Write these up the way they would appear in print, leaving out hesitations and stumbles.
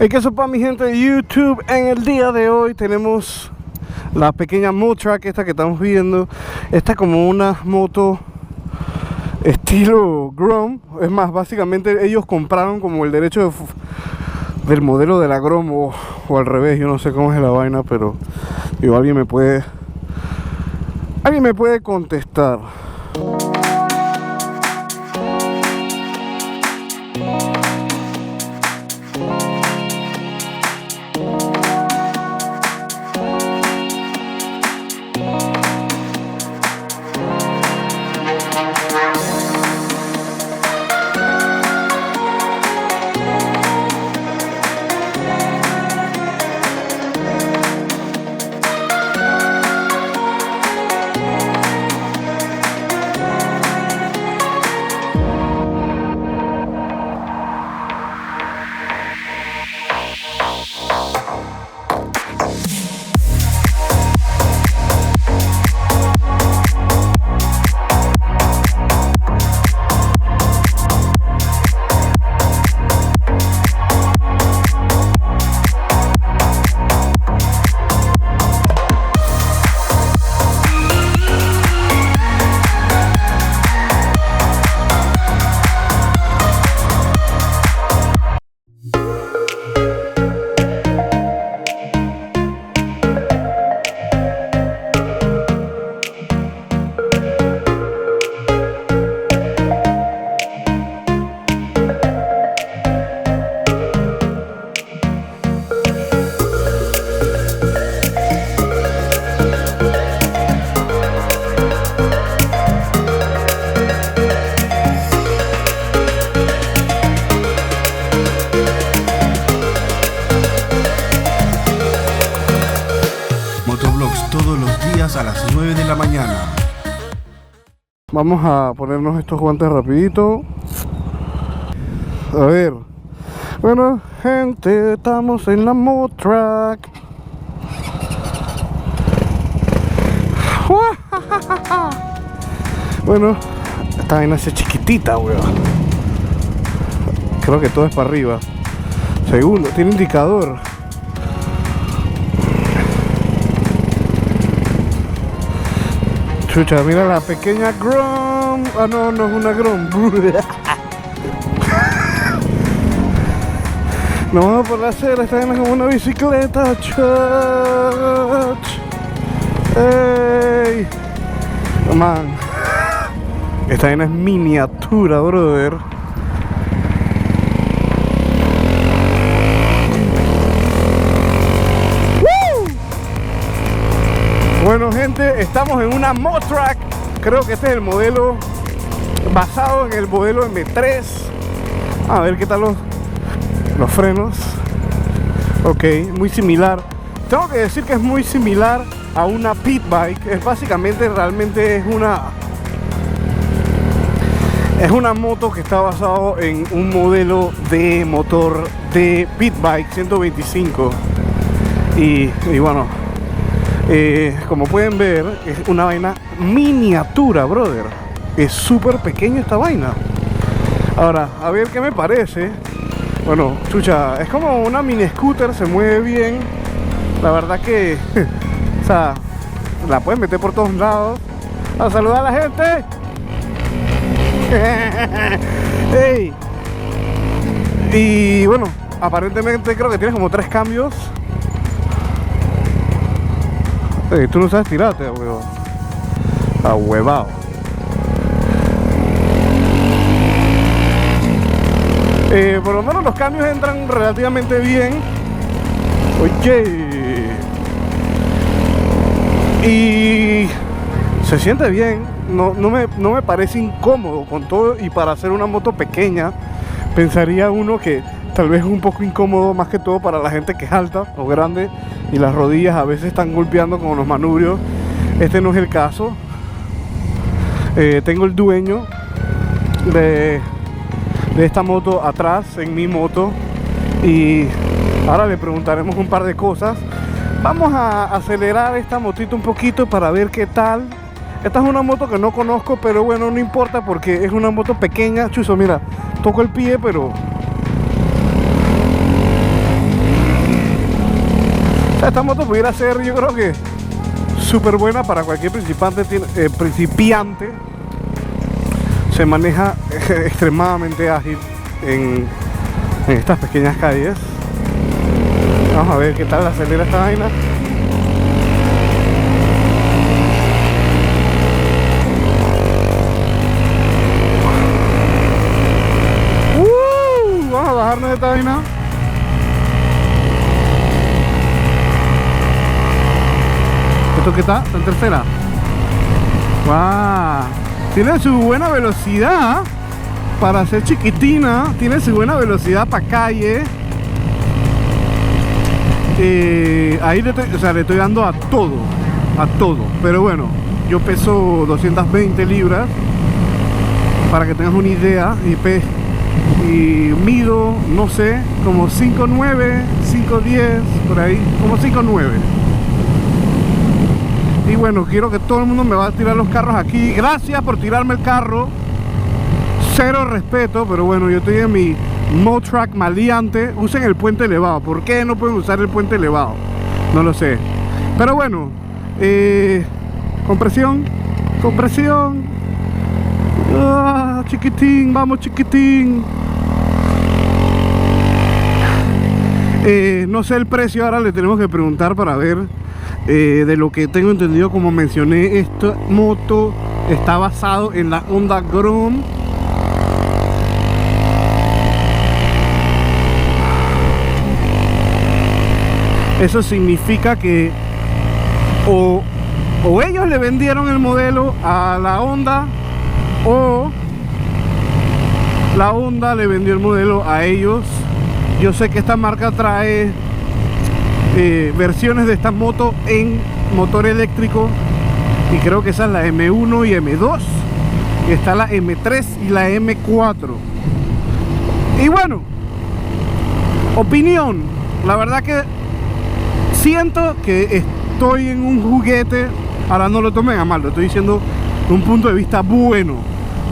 Hey, ¿qué sopa mi gente de YouTube? En el día de hoy tenemos la pequeña Motrac esta que estamos viendo. Esta es como una moto estilo Grom. Es más, básicamente ellos compraron como el derecho del modelo de la Grom o al revés. Yo no sé cómo es la vaina, pero digo, alguien me puede contestar. Motovlogs todos los días a las 9 de la mañana. Vamos a ponernos estos guantes rapidito. A ver. Bueno, gente, estamos en la Motrac. Bueno, esta vaina es chiquitita, weón. Creo que todo es para arriba. Segundo, tiene indicador. Chucha, mira la pequeña Grom. Ah, no, no es una Grom. Nos vamos por la acera, esta vaina es como una bicicleta. Chach. Ey. Man. Esta vaina es miniatura, brother. Bueno, gente, estamos en una Motrac. Creo que este es el modelo basado en el modelo M3. A ver qué tal los frenos. Ok, muy similar. Tengo que decir que es muy similar a una pit bike. Es básicamente, realmente es una moto que está basado en un modelo de motor de pit bike 125. Y bueno, como pueden ver, es una vaina miniatura, brother. Es súper pequeña esta vaina. Ahora, a ver qué me parece. Bueno, chucha, es como una mini scooter, se mueve bien. La verdad que, o sea, la puedes meter por todos lados. A saludar a la gente. Hey. Y bueno, aparentemente creo que tienes como 3 cambios. Tú no sabes tirarte, weón. Ahuevado. Por lo menos los cambios entran relativamente bien. Oye. Y se siente bien. No me parece incómodo con todo. Y para hacer una moto pequeña, pensaría uno que tal vez es un poco incómodo, más que todo para la gente que es alta o grande y las rodillas a veces están golpeando con los manubrios. Este no es el caso. Tengo el dueño de esta moto atrás en mi moto y ahora le preguntaremos un par de cosas. Vamos a acelerar esta motito un poquito para ver qué tal. Esta es una moto que no conozco, pero bueno, no importa porque es una moto pequeña. Chuzo, mira, toco el pie, pero Esta moto pudiera ser, yo creo que súper buena para cualquier principiante. Se maneja extremadamente ágil en estas pequeñas calles. Vamos a ver qué tal acelera esta vaina. Vamos a bajarnos de esta vaina. ¿Esto qué está? ¿Está en tercera? ¡Wow! Tiene su buena velocidad para ser chiquitina. Tiene su buena velocidad para calle. Ahí le estoy dando a todo. A todo. Pero bueno, yo peso 220 libras. Para que tengas una idea. Y mido, no sé, como 5'9", 5'10", por ahí. Como 5'9". Y bueno, quiero que todo el mundo me va a tirar los carros aquí. Gracias por tirarme el carro. Cero respeto, pero bueno, yo estoy en mi Motrack maleante. Usen el puente elevado. ¿Por qué no pueden usar el puente elevado? No lo sé. Pero bueno, compresión. Chiquitín, vamos chiquitín. No sé el precio, ahora le tenemos que preguntar para ver. De lo que tengo entendido, como mencioné, esta moto está basado en la Honda Grom. Eso significa que o ellos le vendieron el modelo a la Honda, o la Honda le vendió el modelo a ellos. Yo sé que esta marca trae versiones de esta moto en motor eléctrico, y creo que esa es la M1 y M2, y está la M3 y la M4. Y bueno, opinión, la verdad que siento que estoy en un juguete. Ahora no lo tomen a mal, lo estoy diciendo de un punto de vista bueno.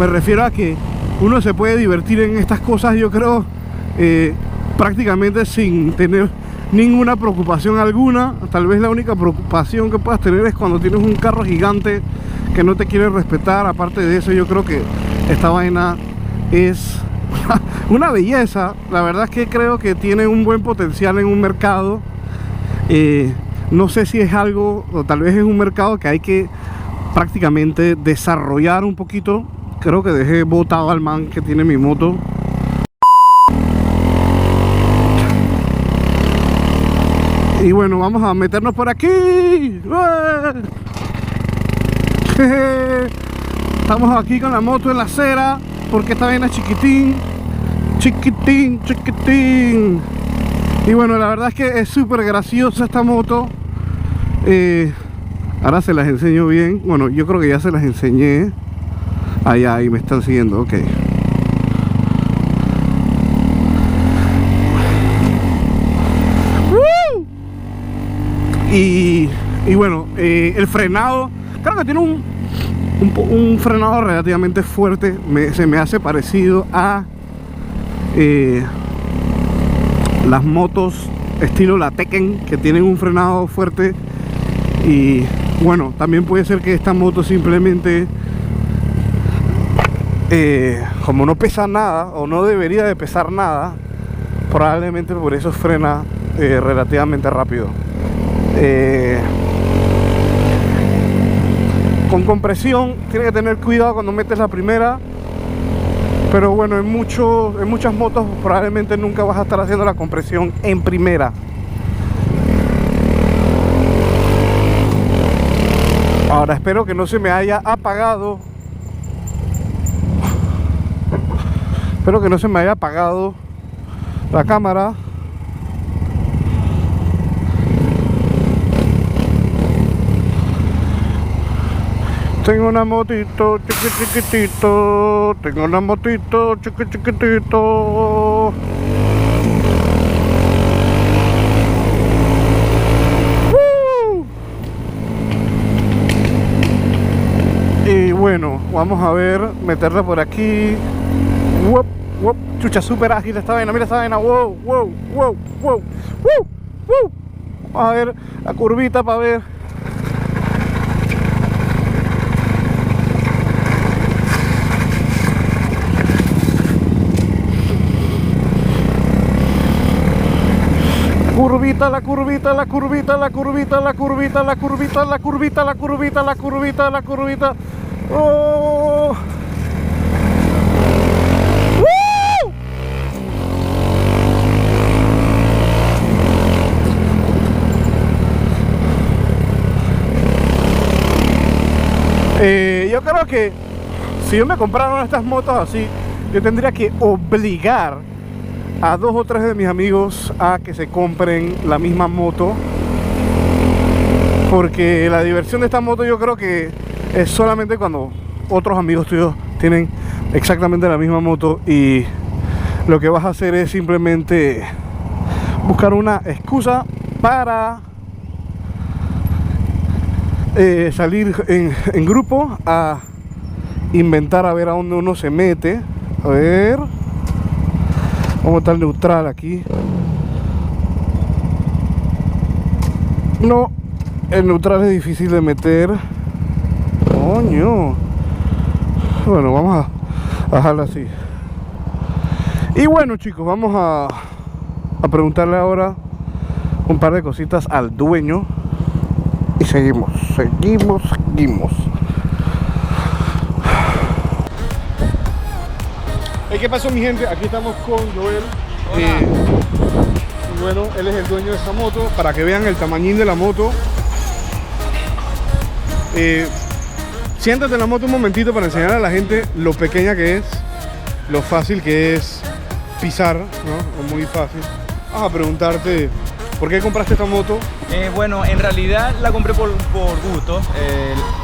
Me refiero a que uno se puede divertir en estas cosas, yo creo, prácticamente sin tener ninguna preocupación alguna. Tal vez la única preocupación que puedas tener es cuando tienes un carro gigante que no te quiere respetar. Aparte de eso, yo creo que esta vaina es una belleza. La verdad es que creo que tiene un buen potencial en un mercado. No sé si es algo, o tal vez es un mercado que hay que prácticamente desarrollar un poquito. Creo que dejé botado al man que tiene mi moto. Y bueno, vamos a meternos por aquí. Estamos aquí con la moto en la acera, porque esta vaina es chiquitín. Y bueno, la verdad es que es súper graciosa esta moto. Ahora se las enseño bien. Bueno, yo creo que ya se las enseñé. Ahí me están siguiendo, ok. Y bueno, el frenado, creo que tiene un frenado relativamente fuerte. Se me hace parecido a las motos estilo la Tekken, que tienen un frenado fuerte. Y bueno, también puede ser que esta moto simplemente, como no pesa nada, o no debería de pesar nada, probablemente por eso frena relativamente rápido. Con compresión tienes que tener cuidado cuando metes la primera, pero bueno, en muchas motos probablemente nunca vas a estar haciendo la compresión en primera. Ahora espero que no se me haya apagado. Espero que no se me haya apagado la cámara. Tengo una motito chiquitito. Tengo una motito chiquitito. Y bueno, vamos a ver, meterla por aquí. Wop, wop. Chucha, súper ágil esta vaina. Mira esta vaina. Wow. Vamos a ver la curvita para ver. Curvita, la curvita, la curvita, la curvita, la curvita, la curvita, la curvita, la curvita, la curvita, la curvita. ¡Oh! ¡Woo! Yo creo que si yo me comprara una de estas motos así, yo tendría que obligar a 2 o 3 de mis amigos a que se compren la misma moto, porque la diversión de esta moto yo creo que es solamente cuando otros amigos tuyos tienen exactamente la misma moto y lo que vas a hacer es simplemente buscar una excusa para salir en grupo a inventar a ver a dónde uno se mete. A ver, vamos a estar neutral aquí. No, el neutral es difícil de meter. Coño. Bueno, vamos a dejarlo así. Y bueno, chicos, vamos a preguntarle ahora un par de cositas al dueño. Y seguimos. ¿Qué pasó, mi gente? Aquí estamos con Joel. Y bueno, él es el dueño de esta moto. Para que vean el tamañín de la moto. Siéntate en la moto un momentito para enseñar a la gente lo pequeña que es, lo fácil que es pisar, ¿no? Muy fácil. Vamos a preguntarte, ¿por qué compraste esta moto? Bueno, en realidad la compré por gusto.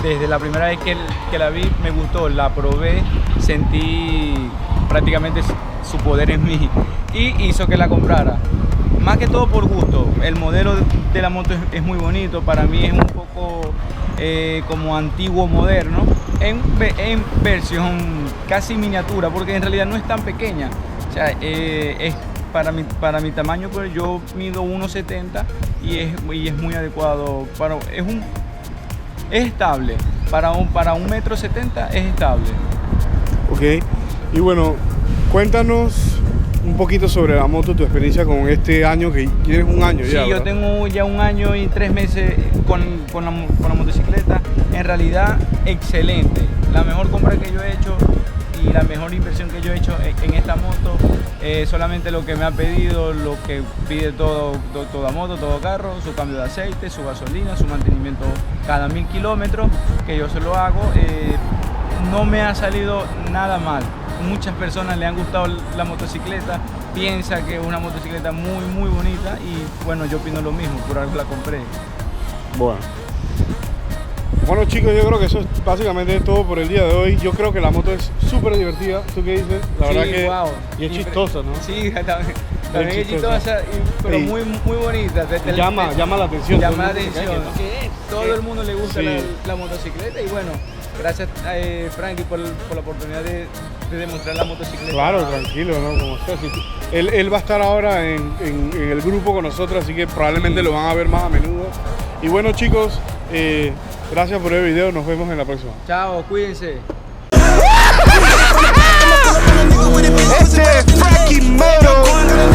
Desde la primera vez que la vi me gustó, la probé, sentí prácticamente su poder en mí y hizo que la comprara. Más que todo por gusto. El modelo de la moto es muy bonito, para mí es un poco como antiguo moderno, en versión casi miniatura, porque en realidad no es tan pequeña. O sea, es para mi tamaño, pues yo mido 1.70 y es muy adecuado. Es estable. Para 1.70 m es estable. Ok. Y bueno, cuéntanos un poquito sobre la moto, tu experiencia con este año, que tienes un año ya. Sí, yo tengo ya 1 año y 3 meses con la motocicleta. En realidad, excelente. La mejor compra que yo he hecho y la mejor inversión que yo he hecho en esta moto. Solamente lo que me ha pedido, lo que pide toda moto, todo carro: su cambio de aceite, su gasolina, su mantenimiento cada 1000 kilómetros, que yo se lo hago. No me ha salido nada mal. Muchas personas le han gustado la motocicleta, piensa que es una motocicleta muy bonita y bueno, yo opino lo mismo, por algo la compré. Bueno chicos, yo creo que eso es básicamente todo por el día de hoy. Yo creo que la moto es súper divertida. ¿Tú qué dices? La verdad que wow. Y es chistosa, ¿no? Sí, también es chistosa, pero muy bonita. Llama la atención. Llama la atención. Todo el mundo le gusta la motocicleta y bueno, gracias Frankie por la oportunidad de demostrar la motocicleta. Claro, tranquilo, ¿no? Como sea. Él va a estar ahora en el grupo con nosotros, así que probablemente lo van a ver más a menudo. Y bueno chicos, gracias por el video, nos vemos en la próxima. Chao, cuídense. Este es Frankie Moto.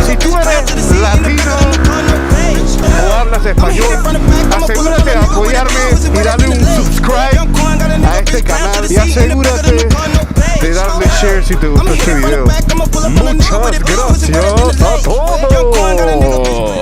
Si tú eres latino o hablas español, asegúrate de apoyarme y darle un subscribe a este canal y asegúrate de darle share si te gustó este video. Muchas gracias a todos.